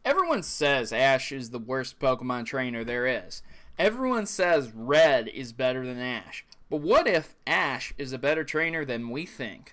Everyone says Ash is the worst Pokemon trainer there is. Everyone says Red is better than Ash. But what if Ash is a better trainer than we think?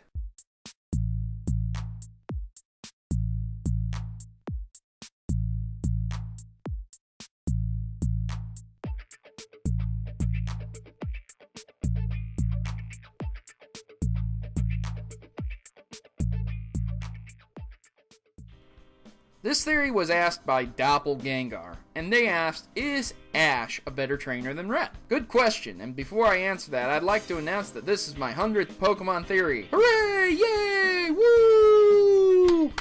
This theory was asked by Doppelganger, and they asked, is Ash a better trainer than Red? Good question, and before I answer that, I'd like to announce that this is my 100th Pokemon theory. Hooray! Yay! Woo!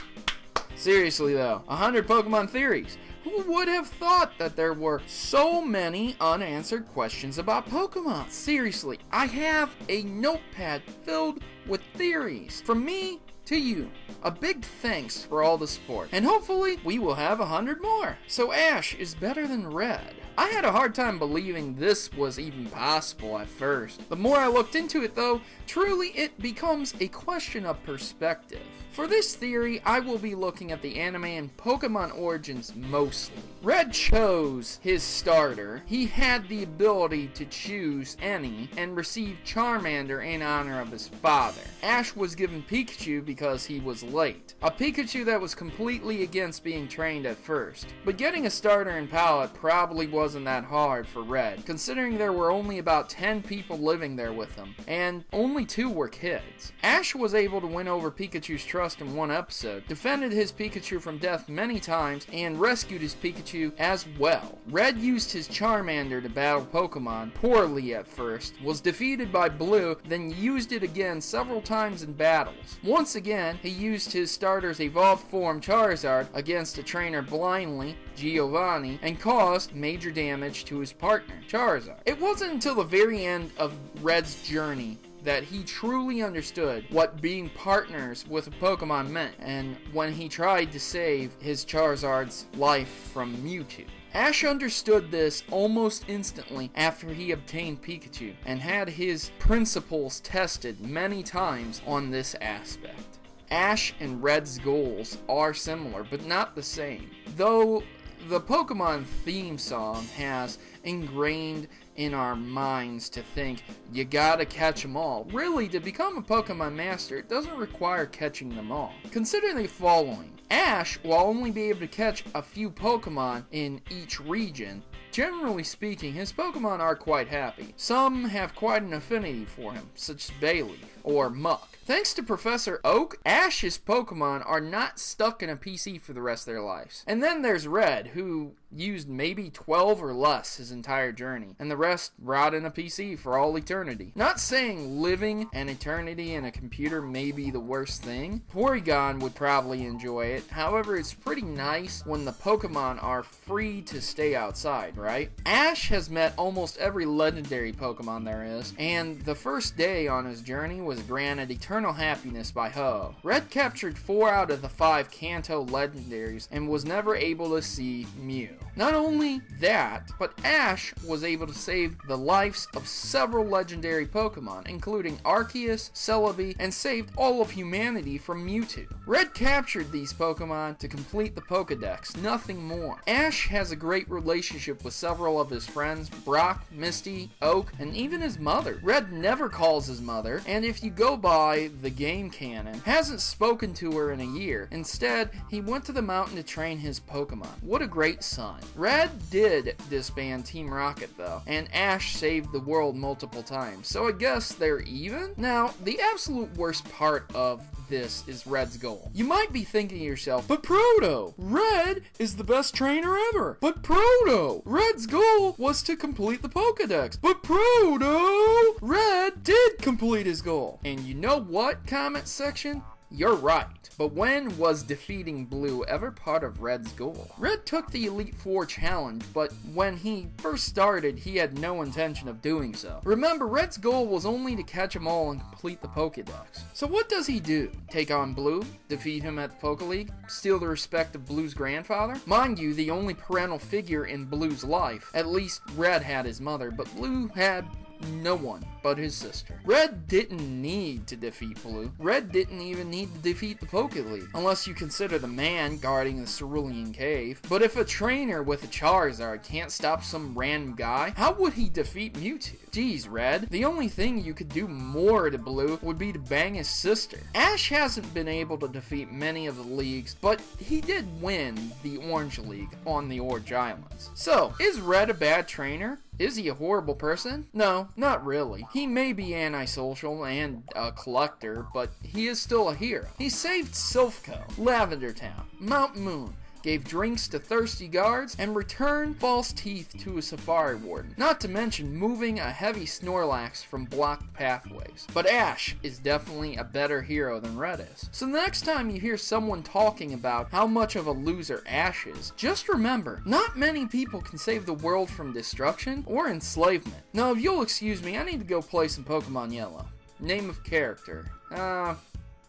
Seriously though, 100 Pokemon theories. Who would have thought that there were so many unanswered questions about Pokemon? Seriously, I have a notepad filled with theories. From me to you. A big thanks for all the support, and hopefully we will have 100 more. So Ash is better than Red. I had a hard time believing this was even possible at first. The more I looked into it though, truly it becomes a question of perspective. For this theory, I will be looking at the anime and Pokemon origins mostly. Red chose his starter. He had the ability to choose any and receive Charmander in honor of his father. Ash was given Pikachu because he was late. A Pikachu that was completely against being trained at first. But getting a starter in Palette probably wasn't that hard for Red, considering there were only about 10 people living there with him, and only 2 were kids. Ash was able to win over Pikachu's trust in one episode, defended his Pikachu from death many times, and rescued his Pikachu as well. Red used his Charmander to battle Pokemon, poorly at first, was defeated by Blue, then used it again several times in battles. Once again, he used his starter's evolved form Charizard against a trainer blindly, Giovanni, and caused major damage to his partner, Charizard. It wasn't until the very end of Red's journey that he truly understood what being partners with a Pokemon meant, and when he tried to save his Charizard's life from Mewtwo. Ash understood this almost instantly after he obtained Pikachu, and had his principles tested many times on this aspect. Ash and Red's goals are similar, but not the same. Though the Pokemon theme song has ingrained in our minds to think you gotta catch them all. Really, to become a Pokemon Master, it doesn't require catching them all. Consider the following. Ash will only be able to catch a few Pokemon in each region. Generally speaking, his Pokemon are quite happy. Some have quite an affinity for him, such as Bayleaf or Muck. Thanks to Professor Oak, Ash's Pokemon are not stuck in a PC for the rest of their lives. And then there's Red, who used maybe 12 or less his entire journey, and the rest rot in a PC for all eternity. Not saying living an eternity in a computer may be the worst thing. Porygon would probably enjoy it. However, it's pretty nice when the Pokemon are free to stay outside, right? Ash has met almost every legendary Pokemon there is, and the first day on his journey was granted eternal happiness by Ho. Red captured 4 out of the 5 Kanto legendaries and was never able to see Mew. Not only that, but Ash was able to save the lives of several legendary Pokemon, including Arceus, Celebi, and saved all of humanity from Mewtwo. Red captured these Pokemon to complete the Pokedex, nothing more. Ash has a great relationship with several of his friends, Brock, Misty, Oak, and even his mother. Red never calls his mother, and if you go by the game canon, hasn't spoken to her in a year. Instead, he went to the mountain to train his Pokemon. What a great son. Red did disband Team Rocket though, and Ash saved the world multiple times, so I guess they're even? Now, the absolute worst part of this is Red's goal. You might be thinking to yourself, but Proto, Red is the best trainer ever. But Proto, Red's goal was to complete the Pokedex. But Proto, Red did complete his goal. And you know what, comment section? You're right. But when was defeating Blue ever part of Red's goal? Red took the Elite Four challenge, but when he first started, he had no intention of doing so. Remember, Red's goal was only to catch them all and complete the Pokedex. So what does he do? Take on Blue? Defeat him at the Poke League? Steal the respect of Blue's grandfather? Mind you, the only parental figure in Blue's life. At least Red had his mother, but Blue had no one but his sister. Red didn't need to defeat Blue. Red didn't even need to defeat the Poké League, unless you consider the man guarding the Cerulean Cave. But if a trainer with a Charizard can't stop some random guy, how would he defeat Mewtwo? Geez, Red, the only thing you could do more to Blue would be to bang his sister. Ash hasn't been able to defeat many of the leagues, but he did win the Orange League on the Orange Islands. So, is Red a bad trainer? Is he a horrible person? No, not really. He may be antisocial and a collector, but he is still a hero. He saved Silphco, Lavender Town, Mount Moon, gave drinks to thirsty guards, and returned false teeth to a safari warden. Not to mention moving a heavy Snorlax from blocked pathways. But Ash is definitely a better hero than Red is. So the next time you hear someone talking about how much of a loser Ash is, just remember, not many people can save the world from destruction or enslavement. Now, if you'll excuse me, I need to go play some Pokemon Yellow. Name of character.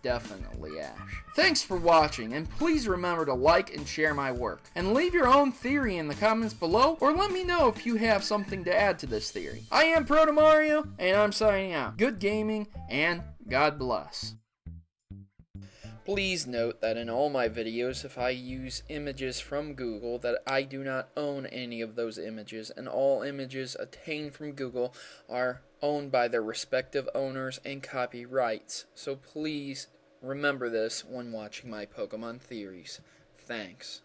Definitely Ash. Thanks for watching, and please remember to like and share my work. And leave your own theory in the comments below, or let me know if you have something to add to this theory. I am Protomario, and I'm signing out. Good gaming, and God bless. Please note that in all my videos, if I use images from Google, that I do not own any of those images, and all images obtained from Google are owned by their respective owners and copyrights. So please remember this when watching my Pokemon theories. Thanks.